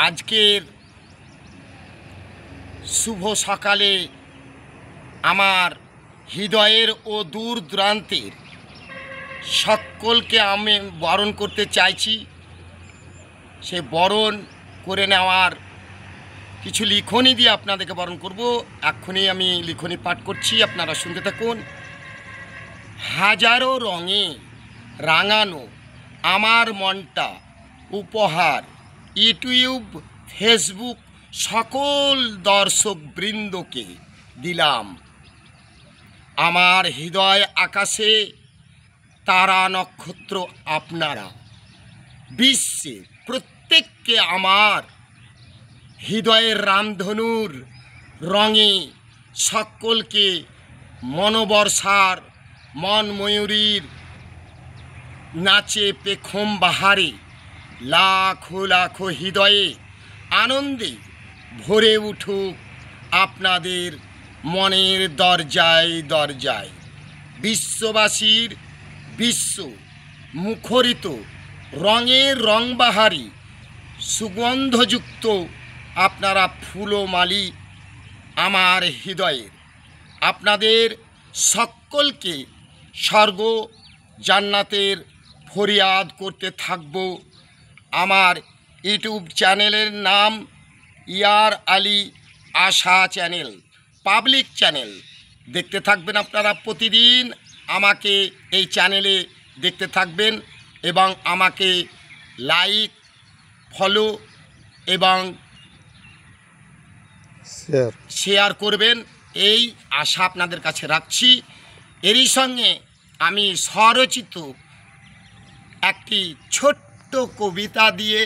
আজকের শুভ সকালে আমার হৃদয়ের ও দূর দূরান্তের সকলকে আমি বরণ করতে চাইছি। সে বরণ করে নেওয়ার কিছু লিখনি দিয়ে আপনাদেরকে বরণ করব। এক্ষুনি আমি লিখনি পাঠ করছি, আপনারা শুনতে থাকুন। হাজারো রঙে রাঙানো আমার মনটা উপহার ইউটিউব, ফেসবুক সকল দর্শক বৃন্দকে দিলাম। আমার হৃদয় আকাশে তারা নক্ষত্র আপনারা, বিশ্বে প্রত্যেককে আমার হৃদয়ের রামধনুর রঙে সকলকে মনোবর্ষার মন ময়ূরীর নাচে পেখম বাহারে লাখো লাখো হৃদয়ে আনন্দে ভরে উঠুক আপনাদের মনের দরজায় দরজায়। বিশ্ববাসীর বিশ্ব মুখরিত রঙের রংবাহারি সুগন্ধযুক্ত আপনারা ফুলমালি আমার হৃদয়ের। আপনাদের সকলকে স্বর্গ জান্নাতের ফরিয়াদ করতে থাকব। আমার ইউটিউব চ্যানেলের নাম ইয়ার আলী আশা চ্যানেল, পাবলিক চ্যানেল। দেখতে থাকবেন আপনারা, প্রতিদিন আমাকে এই চ্যানেলে দেখতে থাকবেন এবং আমাকে লাইক, ফলো এবং শেয়ার করবেন, এই আশা আপনাদের কাছে রাখছি। এরই সঙ্গে আমি স্বরচিত একটি ছোট্ট কবিতা দিয়ে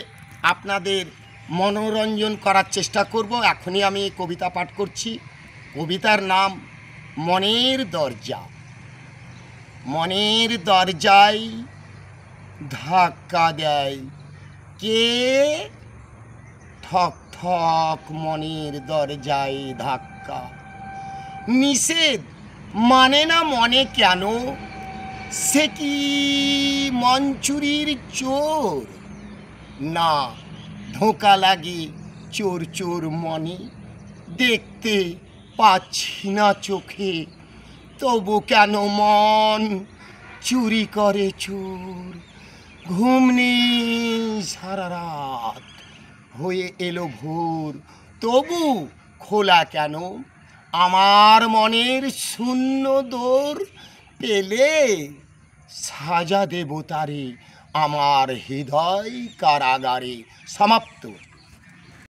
আপনাদের মনোরঞ্জন করার চেষ্টা করব। এখনই আমি কবিতা পাঠ করছি। কবিতার নাম মনের দরজা। মনের দরজায় ধাক্কা দেয় কে? ঠক ঠক মনের দরজায় ধাক্কা। নিষেধ মানে না মনে কেন? সে কি মনচুরির চোর? না, ধোঁকা লাগে চোর চোর মনে। দেখতে পাচ্ছি না চোখে, তবু কেন মন চুরি করে চোর? ঘুম নেই সারা রাত, হয়ে এলো ভোর, তবু খোলা কেন আমার মনের শূন্য দোর? পেলে সাজা দেব তারে আমার হৃদয় কারাগারে। সমাপ্ত।